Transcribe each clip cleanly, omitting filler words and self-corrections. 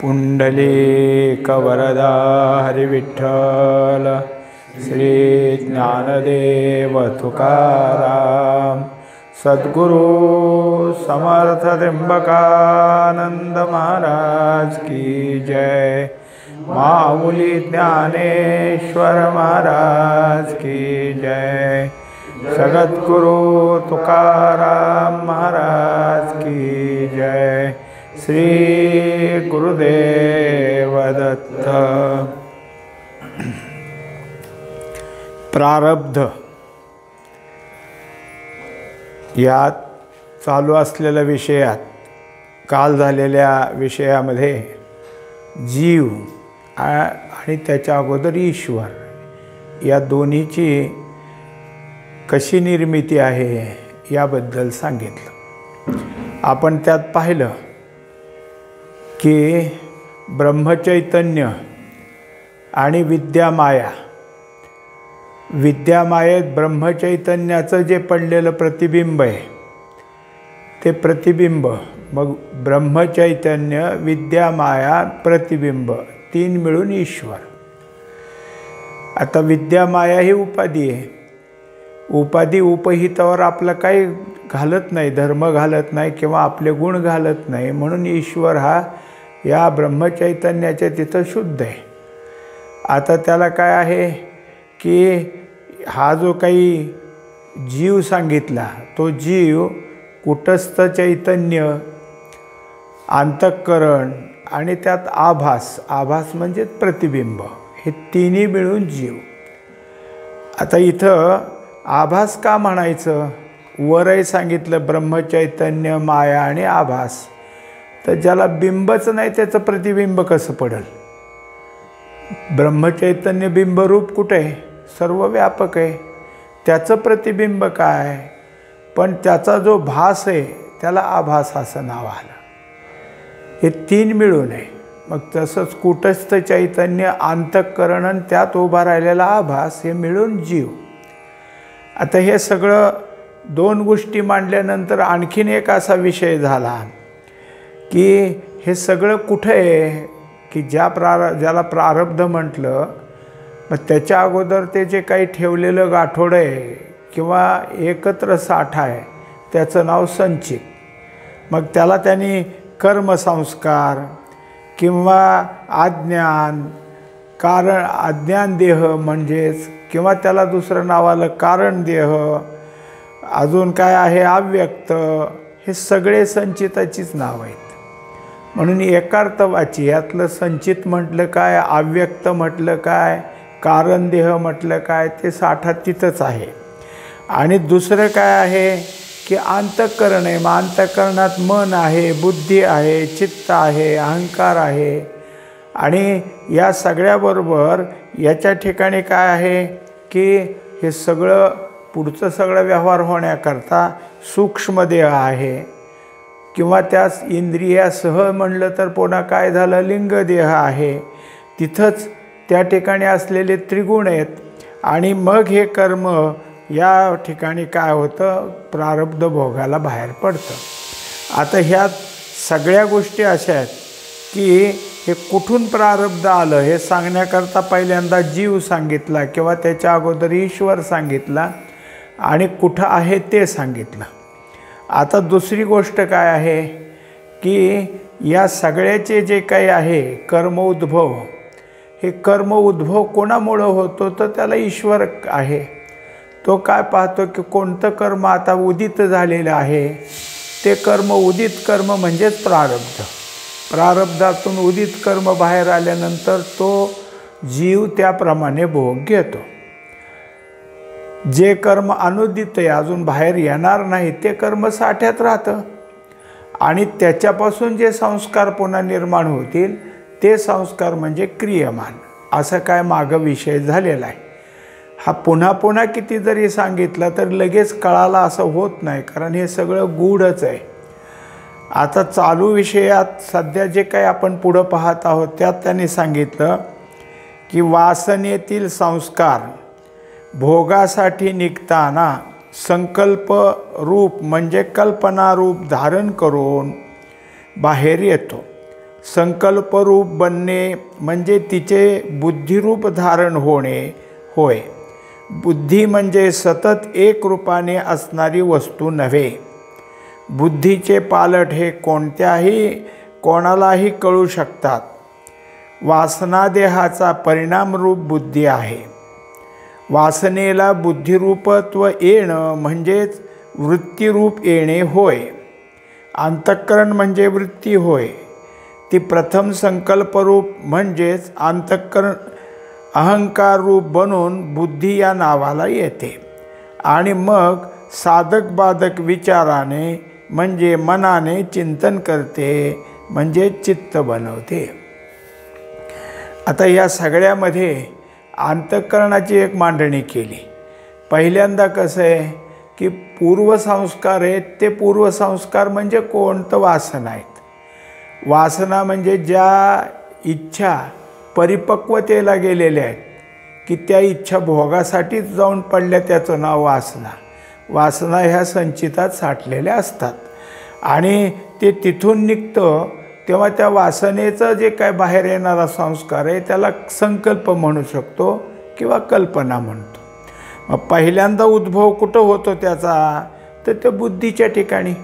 पुंडलीकवरदा हरिविठ्ठल श्री ज्ञानदेव तुकाराम सद्गुरु समर्थ त्र्यंबकानंद महाराज की जय। माऊली ज्ञानेश्वर महाराज की जय। सद्गुरु तुकाराम महाराज की जय। श्री गुरुदेव दत्त। प्रारब्ध यात चालू असलेल्या विषयात काल झालेल्या विषयामध्ये जीव आणि त्याच्या अगोदर ईश्वर या दोन्हीची कशी निर्मिती आहे याबद्दल सांगितलं। आपण त्यात पाहिलं की ब्रह्मचैतन्य आणि विद्यामायेत ब्रह्मचैतन्याचं जे पडलेलं प्रतिबिंब आहे ते प्रतिबिंब, मग ब्रह्मचैतन्य विद्यामाया प्रतिबिंब तीन मिळून ईश्वर। आता विद्यामाया ही उपाधी आहे, उपाधी उपहितावर आपलं काही घालत नाही, धर्म घालत नाही किंवा आपले गुण घालत नाही, म्हणून ईश्वर हा या ब्रह्मचैतन्याच्या तिथं शुद्ध आहे। आता त्याला काय आहे की हा जो काही जीव सांगितला तो जीव कुटस्थ चैतन्य, अंतःकरण आणि त्यात आभास म्हणजे प्रतिबिंब, हे तिन्ही मिळून जीव। आता इथं आभास का म्हणायचं? वरही सांगितलं ब्रह्मचैतन्य, माया आणि आभास, तर ज्याला बिंबच नाही त्याचं प्रतिबिंब कसं पडेल? ब्रह्मचैतन्य बिंबरूप कुठे आहे? सर्वव्यापक आहे, त्याचं प्रतिबिंब काय? पण त्याचा जो भास आहे त्याला आभास असं नाव आलं। हे तीन मिळून आहे। मग तसंच कुटस्थ चैतन्य, अंतःकरण आणि त्यात उभा राहिलेला आभास हे मिळून जीव। आता हे सगळं दोन गोष्टी मांडल्यानंतर आणखीन एक असा विषय झाला की हे सगळं कुठे आहे की ज्याला प्रारब्ध म्हटलं, मग त्याच्या अगोदर ते जे काही ठेवलेलं गाठोडं आहे किंवा एकत्र साठा आहे त्याचं नाव संचित। मग त्याला त्यांनी कर्मसंस्कार किंवा अज्ञान देह म्हणजेच, किंवा त्याला दुसरं नाव आलं कारण देह, अजून काय आहे अव्यक्त, हे सगळे संचिताचीच नाव आहेत। म्हणून एकार्थवाची यातलं संचित म्हटलं काय, अव्यक्त म्हटलं काय, कारण देह म्हटलं काय, ते साठा तिथंच आहे। आणि दुसरं काय आहे की अंतःकरण आहे, मग अंतःकरणात मन आहे, बुद्धी आहे, चित्त आहे, अहंकार आहे। आणि या सगळ्याबरोबर याच्या ठिकाणी काय आहे की हे सगळं पुढचं सगळं व्यवहार होण्याकरता सूक्ष्म देह आहे, किंवा त्यास इंद्रियासह म्हणलं तर पुन्हा काय झालं, लिंग देह आहे। तिथंच त्या ठिकाणी असलेले त्रिगुण आहेत। आणि मग हे कर्म या ठिकाणी काय होतं, प्रारब्ध भोगाला बाहेर पडतं। आता ह्या सगळ्या गोष्टी अशा आहेत की हे कुठून प्रारब्ध आलं हे सांगण्याकरता पहिल्यांदा जीव सांगितला किंवा त्याच्या अगोदर ईश्वर सांगितला आणि कुठं आहे ते सांगितलं। आता दुसरी गोष्ट काय आहे की या सगळ्याचे जे काही आहे कर्म उद्भव, हे कर्म उद्भव कोणामुळं होतो तर त्याला ईश्वर आहे। तो काय पाहतो की कोणतं कर्म आता उदित झालेलं आहे, ते कर्म उदित कर्म म्हणजेच प्रारब्ध। प्रारब्धातून उदित कर्म बाहेर आल्यानंतर तो जीव त्याप्रमाणे भोग घेतो। जे कर्म अनुदित आहे, अजून बाहेर येणार नाही, ते कर्म साठ्यात राहतं आणि त्याच्यापासून जे संस्कार पुन्हा निर्माण होतील ते संस्कार म्हणजे क्रियमान। असं काय मागं विषय झालेला आहे। हा पुन्हा पुन्हा किती जरी सांगितलं तर लगेच कळाला असं होत नाही, कारण हे सगळं गूढच आहे। आता चालू विषयात सध्या जे काही आपण पुढं पाहत आहोत त्यात त्यांनी सांगितलं की वासनेतील संस्कार भोगासाठी निघताना संकल्प रूप म्हणजे कल्पना रूप धारण करून बाहेर येतो। संकल्परूप बनणे म्हणजे तिचे बुद्धिरूप धारण होणे होय. बुद्धी म्हणजे सतत एक रूपाने असणारी वस्तू नव्हे. बुद्धीचे पालट हे कोणालाही कळू शकतात. वासनादेहाचा परिणामरूप बुद्धी आहे. वासनेला बुद्धिरूपत्व येणं म्हणजेच वृत्तीरूप येणे होय. अंतःकरण म्हणजे वृत्ती होय. ती प्रथम संकल्परूप म्हणजेच अंतःकरण अहंकार रूप बनून बुद्धी या नावाला येते आणि मग साधक बाधक विचाराने म्हणजे मनाने चिंतन करते म्हणजे चित्त बनवते. आता या सगळ्यामध्ये अंतःकरणाची एक मांडणी केली. पहिल्यांदा कसं आहे की पूर्वसंस्कार आहेत. ते पूर्वसंस्कार म्हणजे कोणतं वासना आहेत. वासना म्हणजे ज्या इच्छा परिपक्वतेला गेलेल्या आहेत की त्या इच्छा भोगासाठीच जाऊन पडल्या, त्याचं नाव वासना. वासना ह्या संचितात साठलेल्या असतात आणि ते तिथून निघतं तेव्हा त्या वासनेचं जे काय बाहेर येणारा संस्कार आहे त्याला संकल्प म्हणू शकतो किंवा कल्पना म्हणतो. मग पहिल्यांदा उद्भव कुठं होतो त्याचा, तर ते बुद्धीच्या ठिकाणी.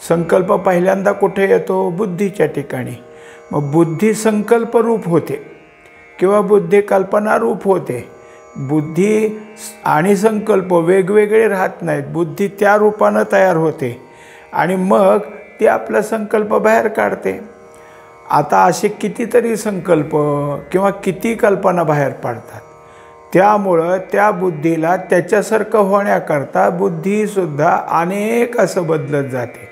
संकल्प पहिल्यांदा कुठे येतो, बुद्धीच्या ठिकाणी. मग बुद्धी संकल्परूप होते किंवा बुद्धी कल्पनारूप होते. बुद्धी आणि संकल्प वेगवेगळे राहत नाहीत. बुद्धी त्या रूपानं तयार होते आणि मग ती आपला संकल्प बाहेर काढते. आता असे कितीतरी संकल्प किंवा किती कल्पना बाहेर पडतात. त्यामुळं त्या बुद्धीला त्याच्यासारखं होण्याकरता बुद्धीसुद्धा अनेक असं बदलत जाते.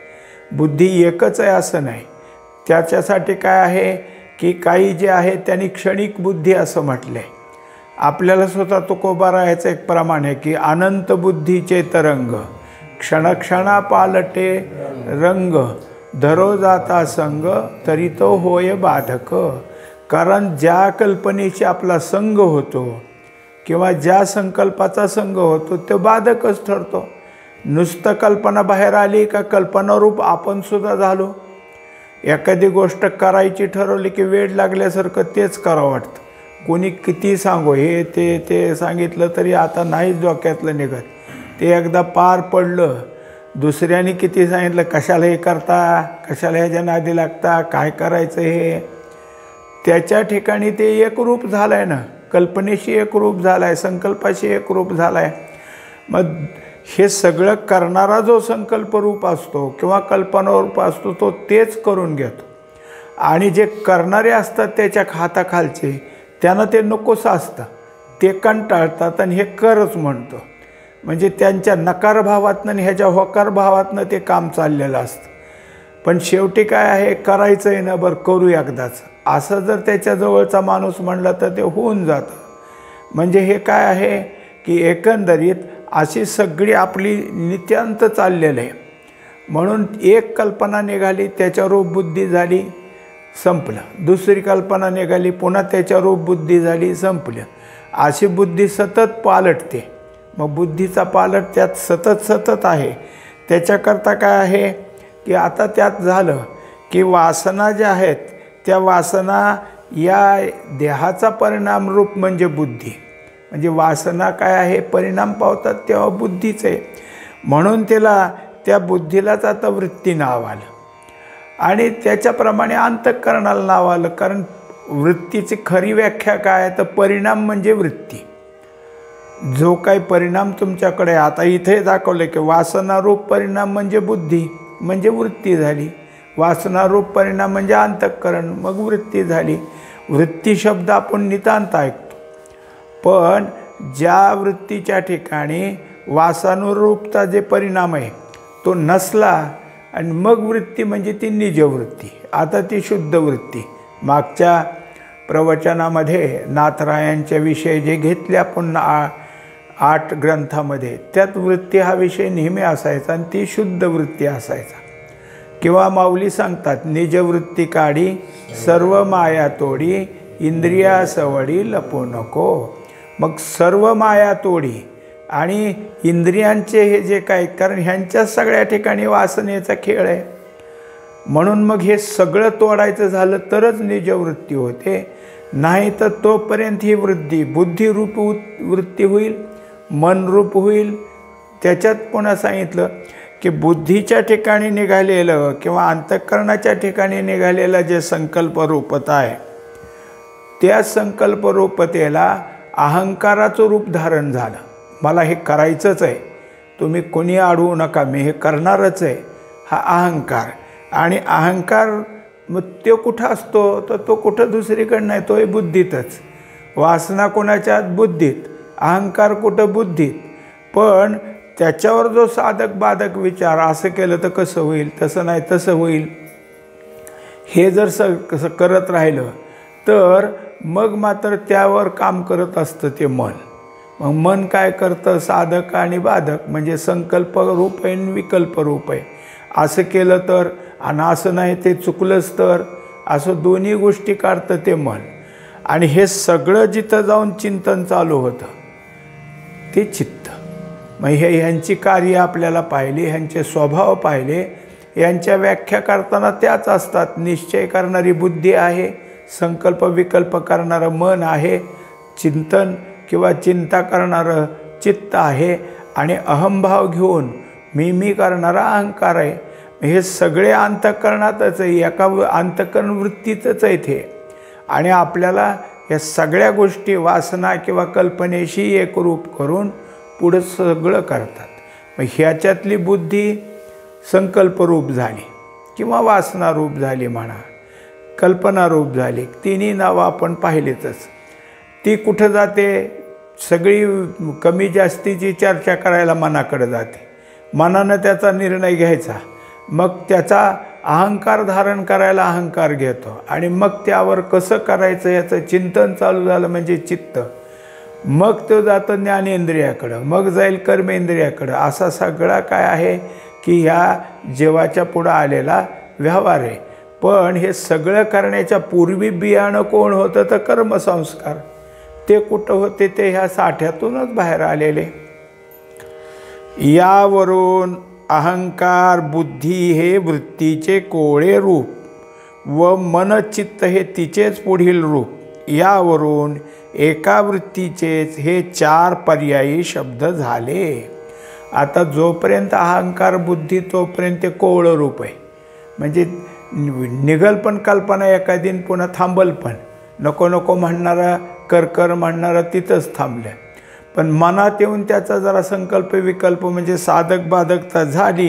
बुद्धी एकच आहे असं नाही. त्याच्यासाठी काय आहे की काही जे आहे त्यांनी क्षणिक बुद्धी असं म्हटलं आहे. आपल्याला स्वतः तुकोबारायाचं एक प्रमाण आहे की अनंत बुद्धीचे तरंग क्षणक्षणा पालटे रंग धरो जाता संग तरी तो होय बाधक. कारण ज्या कल्पनेची आपला संग होतो किंवा ज्या संकल्पाचा संग होतो तो बाधकच ठरतो. नुसतं कल्पना बाहेर आली का कल्पनारूप आपण सुद्धा झालो. एखादी गोष्ट करायची ठरवली की वेळ लागल्यासारखं तेच करावं वाटतं. कोणी किती सांगो हे ते सांगितलं तरी आता नाहीच डोक्यातलं निघत. ते एकदा पार पडलं. दुसऱ्याने किती सांगितलं कशाला हे करता, कशाला ह्याच्या नादी लागता, काय करायचं हे, त्याच्या ठिकाणी ते एकरूप झालं आहे ना. कल्पनेशी एकरूप झाला आहे, संकल्पाशी एकरूप झाला आहे. मग हे सगळं करणारा जो संकल्परूप असतो किंवा कल्पनारूप असतो तो तेच करून घेतो आणि जे करणारे असतात त्याच्या हाताखालचे त्यांना ते नकोसं असतं. ते कंटाळतात आणि हे करच म्हणतो. म्हणजे त्यांच्या नकार भावातनं आणि ह्याच्या होकार भावातनं ते काम चाललेलं असतं. पण शेवटी काय आहे, करायचं आहे ना, बरं करू एकदाच असं जर त्याच्याजवळचा माणूस म्हणला तर ते होऊन जातं. म्हणजे हे काय आहे की एकंदरीत अशी सगळी आपली नित्यांत चाललेलं आहे. म्हणून एक कल्पना निघाली त्याच्यारूप बुद्धी झाली, संपलं. दुसरी कल्पना निघाली पुन्हा त्याच्यारूप बुद्धी झाली, संपलं. अशी बुद्धी सतत पालटते. मग बुद्धीचा पालट त्यात सतत आहे. त्याच्याकरता काय आहे की आता त्यात झालं की वासना ज्या आहेत त्या वासना या देहाचा परिणाम रूप म्हणजे बुद्धी. म्हणजे वासना काय आहे, परिणाम पावतात तेव्हा बुद्धीच आहे. म्हणून त्या बुद्धीलाच आता वृत्ती नाव आलं आणि त्याच्याप्रमाणे अंतःकरणाला नाव आलं. कारण वृत्तीची खरी व्याख्या काय आहे तर परिणाम म्हणजे वृत्ती. जो काही परिणाम तुमच्याकडे आता इथे दाखवले की वासनारूप परिणाम म्हणजे बुद्धी म्हणजे वृत्ती झाली. वासनारूप परिणाम म्हणजे अंतःकरण मग वृत्ती झाली. वृत्ती शब्द आपण नितांत ऐकतो. पण ज्या वृत्तीच्या ठिकाणी वासनारूपता जे परिणाम आहे तो नसला आणि मग वृत्ती म्हणजे ती निजवृत्ती. आता ती शुद्ध वृत्ती. मागच्या प्रवचनामध्ये नाथरायांच्या विषय जे घेतले आपण 8 ग्रंथामध्ये त्यात वृत्ती हा विषय नेहमी असायचा आणि ती शुद्ध वृत्ती असायचा. किंवा माऊली सांगतात निजवृत्ती काढी सर्व माया तोडी इंद्रिया सवडी लपू नको. मग सर्व माया तोडी आणि इंद्रियांचे हे जे काय, कारण ह्यांच्या सगळ्या ठिकाणी वासनेचा खेळ आहे. म्हणून मग हे सगळं तोडायचं झालं तरच निजवृत्ती होते, नाही तर तोपर्यंत ही वृत्ती बुद्धिरूप वृत्ती होईल, मनरूप होईल. त्याच्यात पुन्हा सांगितलं की बुद्धीच्या ठिकाणी निघालेलं किंवा अंतःकरणाच्या ठिकाणी निघालेलं जे संकल्परूपता आहे, त्या संकल्परूपतेला अहंकाराचं रूप धारण झालं. मला हे करायचंच आहे, तुम्ही कोणी अडवू नका, मी हे करणारच आहे, हा अहंकार. आणि अहंकार मग तो कुठं असतो, तर तो कुठं दुसरीकडं नाही, तोही बुद्धीतच. वासना कोणाच्या बुद्धीत, अहंकार कुठं बुद्धीत. पण त्याच्यावर जो साधक बाधक विचार, असं केलं तर कसं होईल, तसं नाही तसं होईल, हे जर कसं करत राहिलं तर मग मात्र त्यावर काम करत असतं ते मन. मग मन काय करतं, साधक आणि बाधक म्हणजे संकल्प रूप आहे आणि विकल्प रूप आहे. असं केलं तर आणि असं नाही ते चुकलंच तर, असं दोन्ही गोष्टी काढतं ते मन. आणि हे सगळं जिथं जाऊन चिंतन चालू होतं ते चित्त. मग ह्यांची कार्य आपल्याला पाहिली, ह्यांचे स्वभाव पाहिले, यांच्या व्याख्या करताना त्याच असतात. निश्चय करणारी बुद्धी आहे, संकल्प विकल्प करणारं मन आहे, चिंतन किंवा चिंता करणारं चित्त आहे, आणि अहंभाव घेऊन मी करणारा अहंकार आहे. हे सगळे अंतःकरणातच आहे, एका अंतःकरण वृत्तीतच आहे ते. आणि आपल्याला या सगळ्या गोष्टी वासना किंवा कल्पनेशी एकरूप करून पुढं सगळं करतात. मग ह्याच्यातली बुद्धी संकल्परूप झाली किंवा वासनारूप झाली म्हणा, कल्पनारूप झाली, तिन्ही नावं आपण पाहिलीतच. ती कुठं जाते, सगळी कमी जास्तीची चर्चा करायला मनाकडे जाते. मनानं त्याचा निर्णय घ्यायचा, मग त्याचा अहंकार धारण करायला अहंकार घेतो, आणि मग त्यावर कसं करायचं याचं चिंतन चालू झालं म्हणजे चित्त. मग तो जातं ज्ञानेंद्रियाकडं, मग जाईल कर्मेंद्रियाकडं. असा सगळा काय आहे की ह्या जीवाच्या पुढं आलेला व्यवहार आहे. पण हे सगळं करण्याच्या पूर्वी बियाणं कोण होतं, तर कर्मसंस्कार. ते कुठं होते, ते ह्या साठ्यातूनच बाहेर आलेले. यावरून अहंकार बुद्धी हे वृत्तीचे कोळे रूप व मनचित्त हे तिचेच पुढील रूप. यावरून एका वृत्तीचेच हे 4 पर्यायी शब्द झाले. आता जोपर्यंत अहंकार बुद्धी तोपर्यंत ते कोवळं रूप आहे, म्हणजे निघल पण कल्पना एखादीन पुन्हा थांबल पण. नको नको म्हणणारा कर म्हणणारा तिथंच थांबलं. पण मनात येऊन त्याचा जरा संकल्प विकल्प म्हणजे साधक बाधकता झाली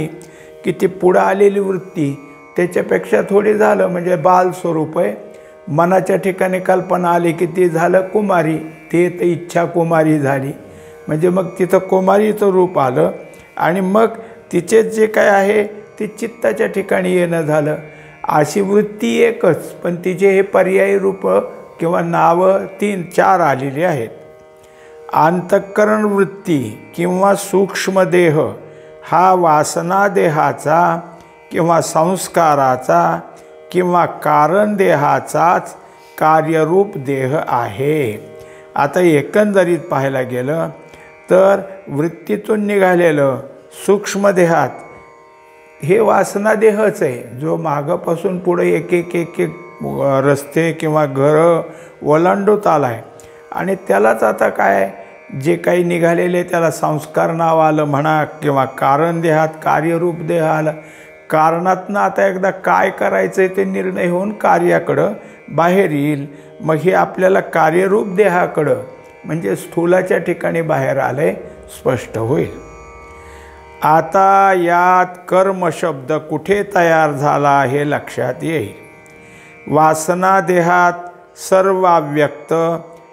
की ती पुढं आलेली वृत्ती त्याच्यापेक्षा थोडी झालं म्हणजे बाल स्वरूप आहे. मनाच्या ठिकाणी कल्पना आली की ती झालं कुमारी, ते तर इच्छा कुमारी झाली, म्हणजे मग तिथं कुमारीचं रूप आलं. आणि मग तिचेच जे काय आहे ते चित्ताच्या ठिकाणी येणं झालं. अशी वृत्ती एकच, पण तिचे हे पर्यायी रूप किंवा नावं 3-4 आलेली आहेत. अंतःकरण वृत्ती किंवा सूक्ष्मदेह हा वासनादेहाचा किंवा संस्काराचा किंवा कारणदेहाचाच कार्यरूप देह आहे. आता एकंदरीत पाहायला गेलं तर वृत्तीतून निघालेलं सूक्ष्मदेहात हे वासनादेहच आहे, जो मागपासून पुढे एक एक एक एक रस्ते किंवा घरं ओलांडूत आला आहे. आणि त्यालाच आता काय जे काही निघालेले त्याला संस्कार नाव आलं म्हणा, किंवा कारण देहात कार्यरूप देह आलं. कारणातनं आता एकदा काय करायचं आहे ते निर्णय होऊन कार्याकडं बाहेर येईल. मग हे आपल्याला कार्यरूप देहाकडं म्हणजे स्थूलाच्या ठिकाणी बाहेर आले स्पष्ट होईल. आता यात कर्म शब्द कुठे तयार झाला हे लक्षात येईल. वासना देहात सर्व अव्यक्त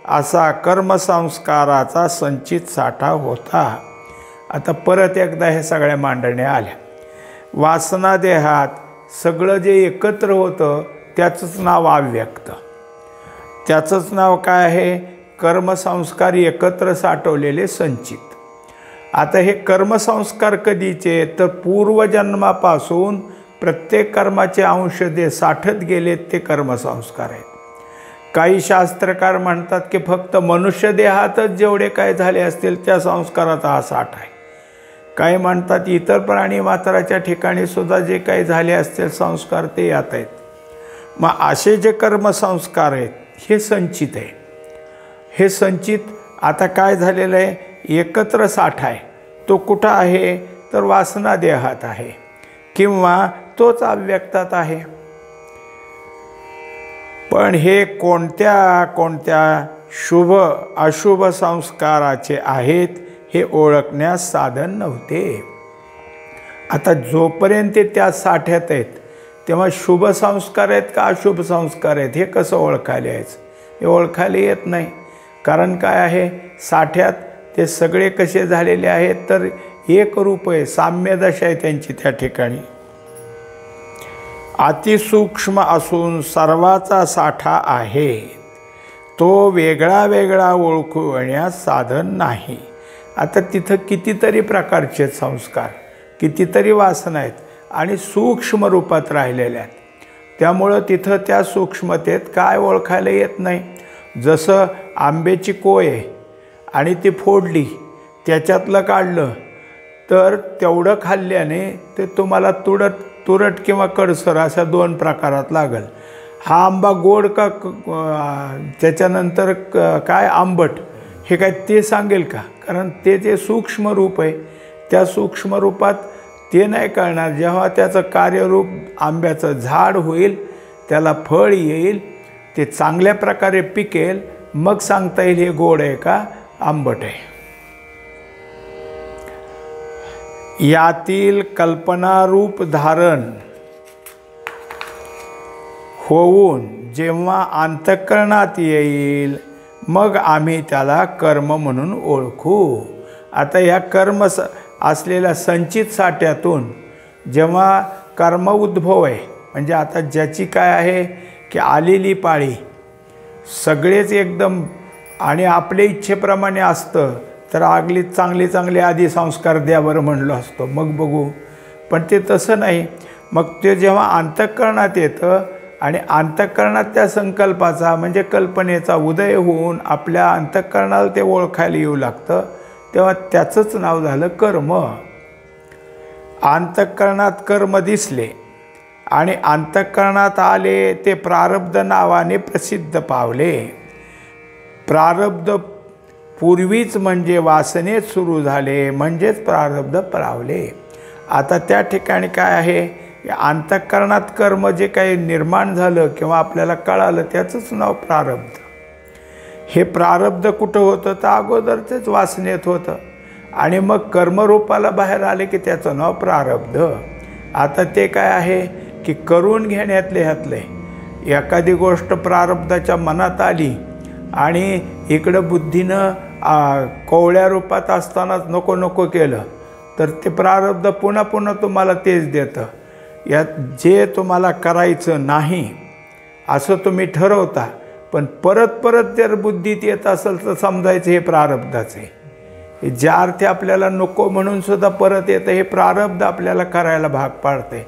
असा कर्मसंस्काराचा संचित साठा होता. आता परत एकदा हे सगळ्या मांडण्या आल्या. वासना देहात सगळं जे एकत्र होतं त्याचंच नाव अव्यक्त, त्याचंच नाव काय आहे, कर्मसंस्कार एकत्र साठवलेले संचित. आता हे कर्मसंस्कार कधीचे, तर पूर्वजन्मापासून प्रत्येक कर्माचे अंश जे साठत गेलेत ते कर्मसंस्कार आहेत. काही शास्त्रकार म्हणतात की फक्त मनुष्य देहातच जेवढे काय झाले असतील त्या संस्काराचा हा साठ आहे. काही म्हणतात इतर प्राणी मात्राच्या ठिकाणी सुद्धा जे काही झाले असतील संस्कार ते यात आहेत. मग असे जे कर्मसंस्कार आहेत हे संचित आहे. हे संचित आता काय झालेलं आहे, एकत्र साठा आहे. तो कुठं आहे तर वासना देहात आहे किंवा तोच अव्यक्तात आहे. पण हे कोणत्या कोणत्या शुभ अशुभ संस्काराचे आहेत हे ओळखण्यास साधन नव्हते. आता जोपर्यंत ते त्या साठ्यात आहेत तेव्हा शुभ संस्कार आहेत का अशुभ संस्कार आहेत हे कसं ओळखायला यायचं, हे ओळखायला येत नाही. कारण काय आहे, साठ्यात ते सगळे कसे झालेले आहेत तर एक रूप आहे, साम्य दशा आहे त्यांची त्या ठिकाणी. अतिसूक्ष्म असून सर्वाचा साठा आहे, तो वेगळा वेगळा ओळखण्यास साधन नाही. आता तिथं कितीतरी प्रकारचे संस्कार, कितीतरी वासना आहेत आणि सूक्ष्म रूपात राहिलेल्या आहेत. त्यामुळं तिथं त्या सूक्ष्मतेत काय ओळखायला येत नाही. जसं आंब्याची कोय आहे आणि ती फोडली, त्याच्यातलं काढलं तर तेवढं खाल्ल्याने ते तुम्हाला तुरट किंवा कडसर अशा दोन प्रकारात लागल. हा आंबा गोड का त्याच्यानंतर काय आंबट हे काय ते सांगेल का, कारण ते जे सूक्ष्म रूप आहे त्या सूक्ष्म रूपात ते नाही कळणार. जेव्हा त्याचं कार्यरूप आंब्याचं झाड होईल, त्याला फळ येईल, ते चांगल्या प्रकारे पिकेल, मग सांगता येईल हे गोड आहे का आंबट आहे. यातील कल्पनारूप धारण होऊन जेव्हा अंतःकरणात येईल मग आम्ही त्याला कर्म म्हणून ओळखू. आता या कर्म असलेल्या संचित साठ्यातून जेव्हा कर्म उद्भव आहे, म्हणजे आता ज्याची काय आहे की आलेली पाळी सगळेच एकदम आणि आपल्या इच्छेप्रमाणे असतं तर आगली चांगले चांगले आधी संस्कार द्या बरं म्हणलो असतो, मग बघू. पण ते तसं नाही. मग ते जेव्हा अंतःकरणात येतं आणि अंतःकरणात त्या संकल्पाचा म्हणजे कल्पनेचा उदय होऊन आपल्या अंतःकरणाला ते ओळखायला येऊ लागतं, तेव्हा त्याचंच नाव झालं कर्म. अंतःकरणात कर्म दिसले आणि अंतःकरणात आले ते प्रारब्ध नावाने प्रसिद्ध पावले. प्रारब्ध पूर्वीच म्हणजे वासनेत सुरू झाले म्हणजेच प्रारब्ध पावले. आता त्या ठिकाणी काय आहे, अंतःकरणात कर्म जे काही निर्माण झालं किंवा आपल्याला कळालं त्याचंच नाव प्रारब्ध. हे प्रारब्ध कुठं होतं तर अगोदरचंच वासनेत होतं आणि मग कर्मरूपाला बाहेर आले की त्याचं नाव प्रारब्ध. आता ते काय आहे की करून घेण्यातले ह्यातले एखादी गोष्ट प्रारब्धाच्या मनात आली आणि इकडं बुद्धीनं कोवळ्या रूपात असतानाच नको नको केलं तर ते प्रारब्ध पुन्हा पुन्हा तुम्हाला तेच देतं. यात जे तुम्हाला करायचं नाही असं तुम्ही ठरवता, पण परत परत जर बुद्धीत येत असेल तर समजायचं हे प्रारब्धाचं आहे. ज्या अर्थी आपल्याला नको म्हणून सुद्धा परत येतं हे प्रारब्ध आपल्याला करायला भाग पाडते.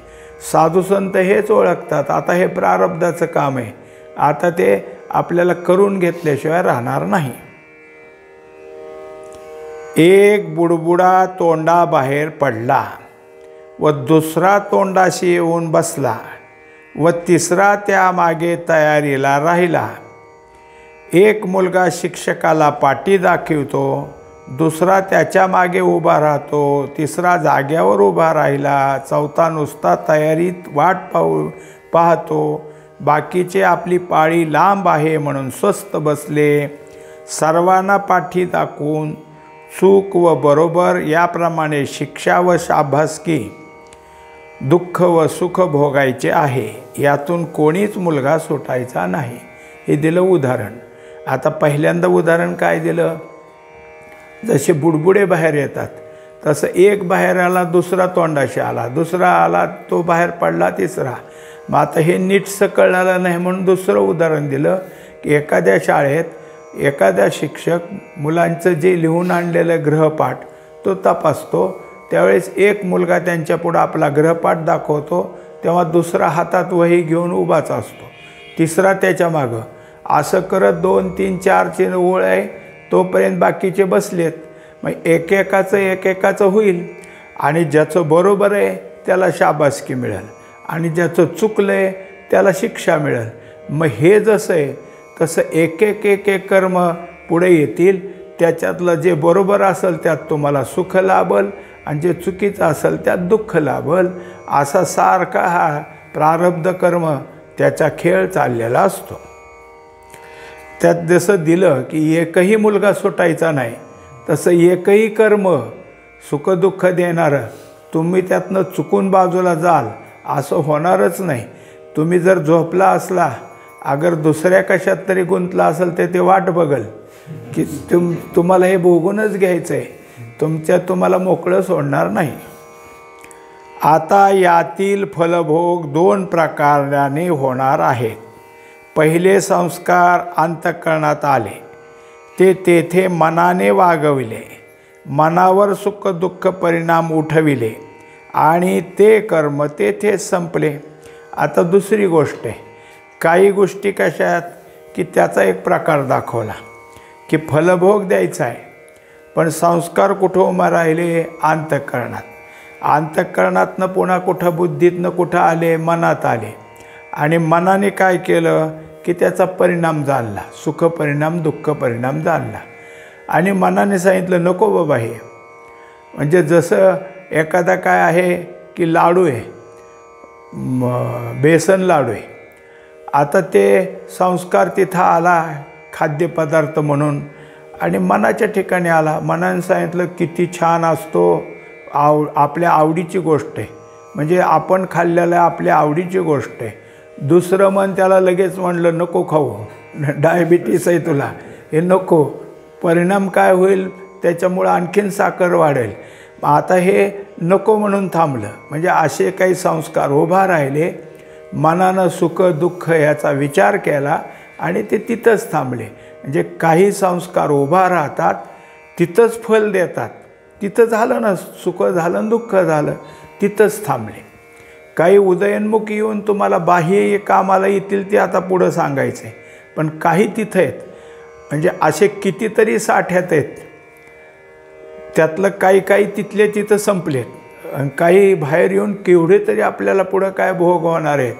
साधू संत हेच ओळखतात, आता हे प्रारब्धाचं काम आहे, आता ते आपल्याला करून घेतल्याशिवाय राहणार नाही. एक बुडबुडा तोंडाबाहेर पडला व दुसरा तोंडाशी येऊन बसला व तिसरा त्यामागे तयारीला राहिला. एक मुलगा शिक्षकाला पाठी दाखवतो, दुसरा त्याच्या मागे उभा राहतो, तिसरा जाग्यावर उभा राहिला, चौथा नुसता तयारीत वाट पाहतो. बाकीचे आपली पाळी लांब आहे म्हणून स्वस्थ बसले. सर्वांना पाठी दाखवून चूक व बरोबर याप्रमाणे शिक्षा व शाबासकी, दुःख व सुख भोगायचे आहे. यातून कोणीच मुलगा सुटायचा नाही. हे दिलं उदाहरण. आता पहिल्यांदा उदाहरण काय दिलं, जसे बुडबुडे बाहेर येतात तसं एक बाहेर आला, दुसरा तोंडाशी आला, दुसरा आला, तो बाहेर पडला, तिसरा. मग आता हे नीटसं कळलं नाही म्हणून दुसरं उदाहरण दिलं की एखाद्या शाळेत एखाद्या शिक्षक मुलांचं जे लिहून आणलेलं गृहपाठ तो तपासतो. त्यावेळेस एक मुलगा त्यांच्यापुढं आपला गृहपाठ दाखवतो, तेव्हा दुसरा हातात वही घेऊन उभाच असतो, तिसरा त्याच्या मागं. असं करत 2, 3, 4 ओळ आहे तोपर्यंत बाकीचे बसलेत. मग एकेकाचं होईल आणि ज्याचं बरोबर आहे त्याला शाबासकी मिळेल आणि ज्याचं चुकलं आहे त्याला शिक्षा मिळेल. मग हे जसं आहे तसं एक एक एक एक कर्म पुढे येतील. त्याच्यातलं जे बरोबर असेल त्यात तुम्हाला सुख लाभल आणि जे चुकीचं असेल त्यात दुःख लाभल. असा सारखा हा प्रारब्ध कर्म त्याचा खेळ चाललेला असतो. त्यात जसं दिलं की एकही मुलगा सुटायचा नाही, तसं एकही कर्म सुखदुःख देणारं तुम्ही त्यातनं चुकून बाजूला जाल असं होणारच नाही. तुम्ही जर झोपला असला, अगर दुसऱ्या कशात तरी गुंतला असेल तर ते वाट बघल की तुम्हाला हे भोगूनच घ्यायचं आहे, तुम्हाला मोकळं सोडणार नाही. आता यातील फलभोग 2 प्रकाराने होणार आहेत. पहिले संस्कार अंतःकरणात आले, ते तेथे मनाने वागविले, मनावर सुख दुःख परिणाम उठविले आणि ते कर्म तेथेच संपले. आता दुसरी गोष्ट आहे, काही गोष्टी कशात की त्याचा एक प्रकार दाखवला की फलभोग द्यायचा आहे, पण संस्कार कुठं उभा राहिले? अंतःकरणात. अंतःकरणातनं पुन्हा कुठं बुद्धीतनं कुठं आले? मनात आले. आणि मनाने काय केलं की त्याचा परिणाम जाणला, सुख परिणाम दुःख परिणाम जाणला. आणि मनाने सांगितलं नको बाबा हे. म्हणजे जसं एखादा काय आहे की लाडू आहे, बेसन लाडू आहे. आता ते संस्कार तिथं आला खाद्यपदार्थ म्हणून आणि मनाच्या ठिकाणी आला. मनाने सांगितलं किती छान असतो, आपल्या आवडीची गोष्ट आहे, म्हणजे आपण खाल्लेलं आपल्या आवडीची गोष्ट आहे. दुसरं मन त्याला लगेच म्हणलं नको खाऊ, डायबिटीस आहे तुला, हे नको. परिणाम काय होईल? त्याच्यामुळं आणखीन साखर वाढेल. आता हे नको म्हणून थांबलं. म्हणजे असे काही संस्कार उभा राहिले. मनानं सुख दुःख याचा विचार केला आणि ते तिथंच थांबले. म्हणजे काही संस्कार उभा राहतात, तिथंच फल देतात. तिथं झालं ना, सुख झालं दुःख झालं, तिथंच थांबले. काही उदयनमुख येऊन तुम्हाला बाह्य कामाला येतील ते आता पुढं सांगायचं आहे, पण काही तिथं आहेत. म्हणजे असे कितीतरी साठ्यात आहेत. त्यातलं काही तिथले तिथं संपलेत आणि काही बाहेर येऊन केवढे तरी आपल्याला पुढं काय भोग होणार आहेत.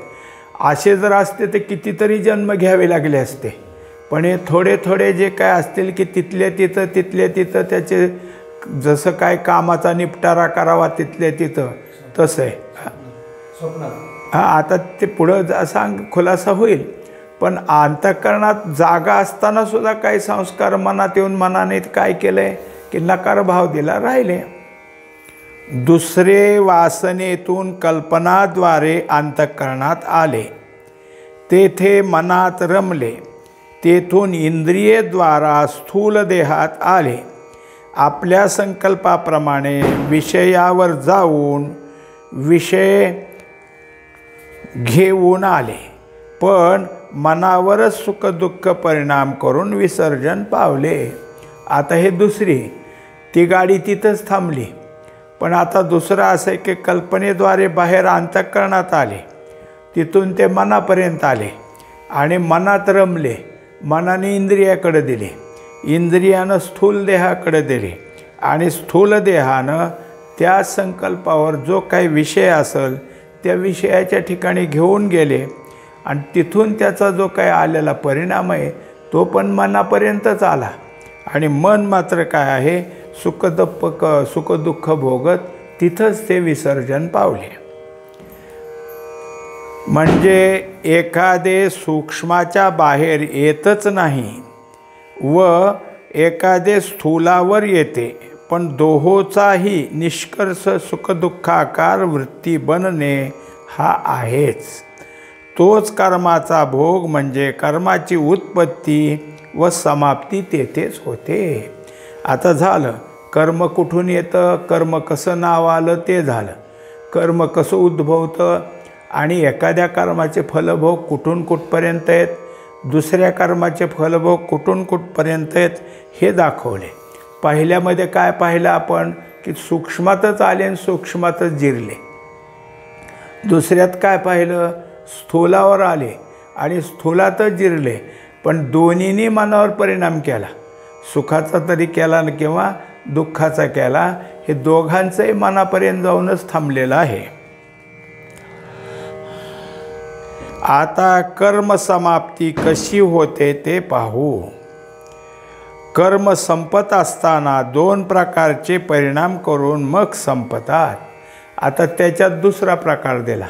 असे जर असते तर कितीतरी जन्म घ्यावे लागले असते. पण हे थोडे जे काय असतील की तिथले तिथं त्याचे जसं काय कामाचा निपटारा करावा तिथले तिथं तसं आहे. हां, आता ते पुढं सांग खुलासा होईल. पण अंतःकरणात जागा असताना सुद्धा काही संस्कार मनात येऊन मनाने काय केलं आहे की नकार भाव दिला राहिले. दुसरे वासनेतून कल्पनाद्वारे अंतःकरणात आले, तेथे मनात रमले, तेथून इंद्रियेद्वारा स्थूल देहात आले. आपल्या संकल्पाप्रमाणे विषयावर जाऊन विषय घेऊन आले, पण मनावरच सुख दुःख परिणाम करून विसर्जन पावले. आता हे दुसरी ती गाडी तिथंच थांबली. पण आता दुसरं असं आहे की कल्पनेद्वारे बाहेर अंतःकरणात आले, तिथून ते मनापर्यंत आले आणि मनात रमले. मनाने इंद्रियाकडे दिले, इंद्रियानं स्थूल देहाकडे दिले आणि स्थूल देहानं त्या संकल्पावर जो काही विषय असेल त्या विषयाच्या ठिकाणी घेऊन गेले आणि तिथून त्याचा जो काही आलेला परिणाम आहे तो पण मनापर्यंतच आला. आणि मन मात्र काय आहे, सुख दुःख भोगत तिथंच ते विसर्जन पावले. म्हणजे एखादे सूक्ष्माच्या बाहेर येतच नाही व एखादे स्थूलावर येते, पण दोहोचाही निष्कर्ष सुखदुःखाकार वृत्ती बनणे हा आहेच. तोच कर्माचा भोग म्हणजे कर्माची उत्पत्ती व समाप्ती तेथेच होते. आता झालं कर्म कुठून येतं, कर्म कसं नाव आलं ते झालं, कर्म कसं उद्भवतं आणि एखाद्या कर्माचे फलभोग कुठून कुठपर्यंत आहेत, दुसऱ्या कर्माचे फलभोग कुठून कुठपर्यंत आहेत हे दाखवले. पहिल्यामध्ये काय पाहिलं आपण की सूक्ष्मातच आले आणि सूक्ष्मातच जिरले. दुसऱ्यात काय पाहिलं, स्थूलावर आले आणि स्थूलातच जिरले, पण दोन्हींनी मनावर परिणाम केला. सुखाचा तरी केला किंवा दुःखाचा केला, हे दोघांचंही मनापर्यंत जाऊनच थांबलेलं आहे. आता कर्मसमाप्ती कशी होते ते पाहू. कर्म संपत असताना 2 प्रकारचे परिणाम करून मग संपतात. आता त्याच्यात दुसरा प्रकार दिला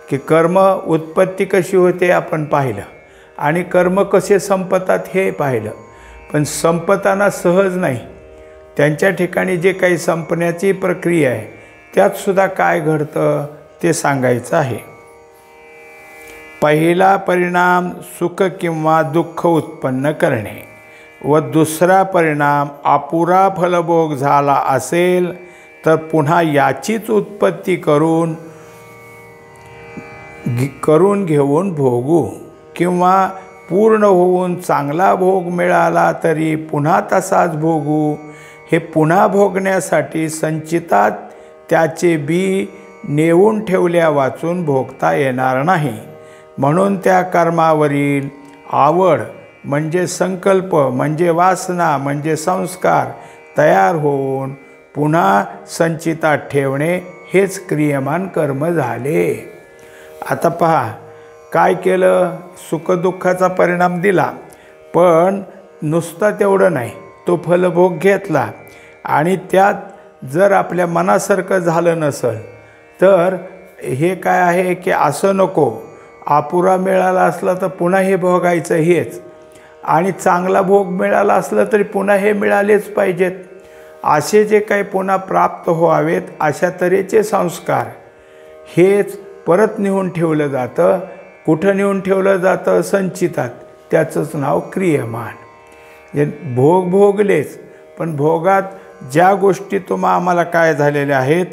की कर्म उत्पत्ती कशी होते आपण पाहिलं आणि कर्म कसे संपतात हे पाहिलं. पण संपताना सहज नाही, त्यांच्या ठिकाणी जे काही संपण्याची प्रक्रिया आहे त्यातसुद्धा काय घडतं ते सांगायचं आहे. पहिला परिणाम सुख किंवा दुःख उत्पन्न करणे व दुसरा परिणाम अपुरा फलभोग झाला असेल तर पुन्हा याचीच उत्पत्ती करून घेऊन भोगू, किंवा पूर्ण होऊन चांगला भोग मिळाला तरी पुन्हा तसाच भोगू. हे पुन्हा भोगण्यासाठी संचितात त्याचे बी नेऊन ठेवल्या वाचून भोगता येणार नाही. म्हणून त्या कर्मावरील आवड म्हणजे संकल्प म्हणजे वासना म्हणजे संस्कार तयार होऊन पुन्हा संचितात ठेवणे हेच क्रियमान कर्म झाले. आता पहा काय केलं, सुखदुःखाचा परिणाम दिला, पण नुसता तेवढं नाही, तो फलभोग घेतला आणि त्यात जर आपल्या मनासारखं झालं नसेल तर हे काय आहे की असं नको, अपुरा मिळाला असला तर पुन्हा हे भोगायचं हेच, आणि चांगला भोग मिळाला असला तरी पुन्हा हे मिळालेच पाहिजेत. असे जे काही पुन्हा प्राप्त व्हावेत अशा तऱ्हेचे संस्कार हेच परत नेऊन ठेवलं जातं. कुठं नेऊन ठेवलं जातं? संचितात. त्याचंच नाव क्रियमान. भोग भोगलेच, पण भोगात ज्या गोष्टी आम्हाला काय झालेल्या आहेत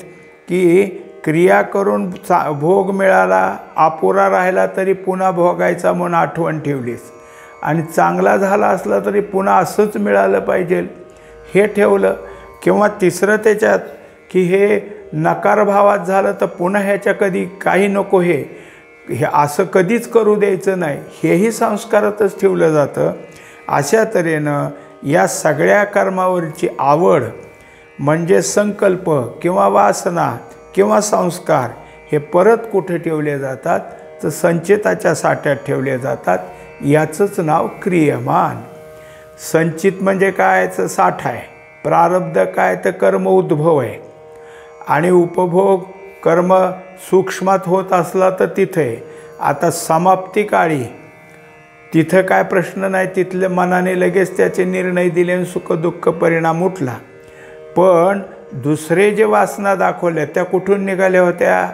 की क्रिया करून भोग मिळाला, अपुरा राहिला तरी पुन्हा भोगायचा म्हणून आठवण ठेवलीस, आणि चांगला झाला असला तरी पुन्हा असंच मिळालं पाहिजे हे ठेवलं. किंवा तिसरं त्याच्यात की हे नकार भावात झालं तर पुन्हा ह्याच्या कधी काही नको, हे असं कधीच करू द्यायचं नाही, हेही संस्कारातच ठेवलं जातं. अशा तऱ्हेनं या सगळ्या कर्मावरची आवड म्हणजे संकल्प किंवा वासना किंवा संस्कार हे परत कुठे ठेवले जातात तर संचिताच्या साठ्यात ठेवले जातात. याचंच नाव क्रियमान. संचित म्हणजे काय तर साठा आहे, प्रारब्ध काय तर कर्म उद्भव आहे, आणि उपभोग कर्म सूक्ष्मात होत असला तर तिथे. आता समाप्ती काळी तिथं काय प्रश्न नाही, तिथल्या मनाने लगेच त्याचे निर्णय दिले आणि सुखदुःख परिणाम उठला. पण दुसरे जे वासना दाखवल्या त्या कुठून निघाल्या होत्या?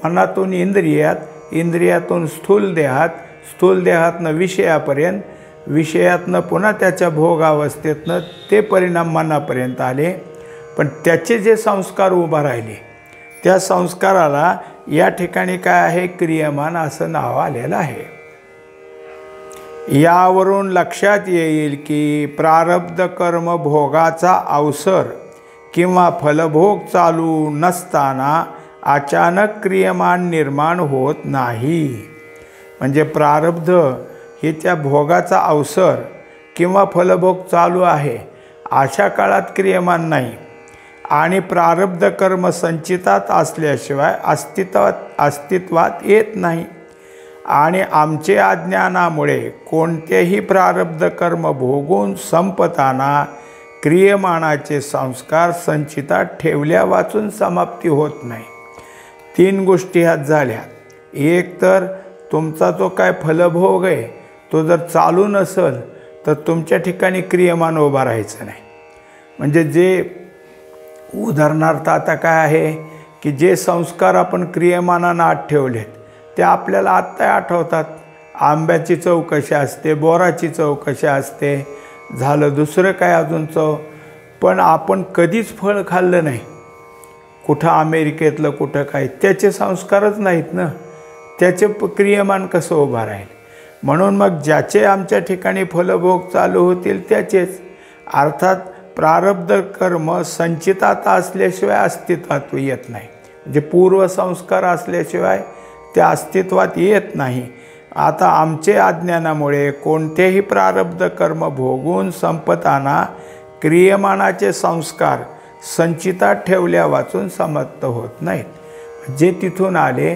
मनातून इंद्रियात, इंद्रियातून स्थूल देहात, स्थूल देहातनं विषयापर्यंत, विषयातनं पुन्हा त्याच्या भोगावस्थेतनं ते परिणाम मनापर्यंत आले. पण त्याचे जे संस्कार उभा राहिले त्या संस्काराला या ठिकाणी काय आहे? क्रियमान असं नाव आलेलं आहे. यावरून लक्षात येईल की प्रारब्ध कर्म भोगाचा अवसर किंवा फलभोग चालू नसताना अचानक क्रियमान निर्माण होत नाही. म्हणजे प्रारब्ध हे त्या भोगाचा अवसर किंवा फलभोग चालू आहे अशा काळात क्रियमान नाही, आणि प्रारब्ध कर्म संचितात असल्याशिवाय अस्तित्वात येत नाही. आणि आमचे अज्ञानामुळे कोणतेही प्रारब्ध कर्म भोगून संपताना क्रियमानाचे संस्कार संचितात ठेवल्या वाचून समाप्ती होत नाही. 3 गोष्टी ह्यात झाल्या. एक तर तुमचा तो काय फलभोग आहे तो जर चालू नसेल तर तुमच्या ठिकाणी क्रियमान उभा राहायचं नाही. म्हणजे जे उदाहरणार्थ आता काय आहे की जे संस्कार आपण क्रियमानानं आत ठेवलेत ते आपल्याला आत्ता आठवतात. आंब्याची चव कशी असते, बोराची चव कशी असते, झालं दुसरं काय अजून चव, पण आपण कधीच फळ खाल्लं नाही. कुठं अमेरिकेतलं कुठं काय, त्याचे संस्कारच नाहीत ना, त्याचे क्रियमान कसं उभा राहील. म्हणून मग ज्याचे आमच्या ठिकाणी फलभोग चालू होतील त्याचेच, अर्थात प्रारब्ध कर्म संचितात असल्याशिवाय अस्तित्वात येत नाही. म्हणजे पूर्वसंस्कार असल्याशिवाय ते अस्तित्वात येत नाही. आता आमचे अज्ञानामुळे कोणतेही प्रारब्ध कर्म भोगून संपताना क्रियमानाचे संस्कार संचितात ठेवल्या वाचून समाप्त होत नाहीत. जे तिथून आले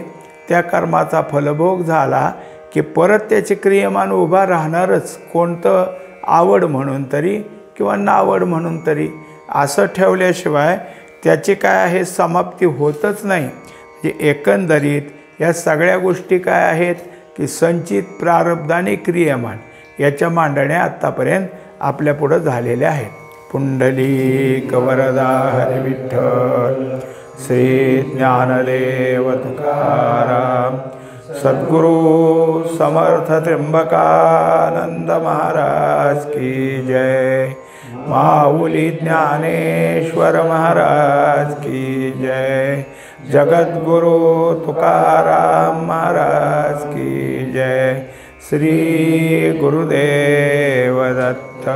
त्या कर्माचा फलभोग झाला की परत त्याचे क्रियमान उभा राहणारच, कोणतं आवड म्हणून तरी किंवा नावड म्हणून तरी. असं ठेवल्याशिवाय त्याची काय आहे समाप्ती होतच नाही. म्हणजे एकंदरीत या सगळ्या गोष्टी काय आहेत की संचित, प्रारब्ध आणि क्रियमान याच्या मांडण्या आत्तापर्यंत आपल्यापुढं झालेल्या आहेत. पुंडलिक वरदा हरी विठ्ठल, श्री ज्ञानदेव तुकाराम, सद्गुरु समर्थ त्र्यंबकानंद महाराज की जय, माऊली ज्ञानेश्वर महाराज की जय, जगद्गुरु तुकाराम महाराज की जय. श्री गुरुदेव दत्त.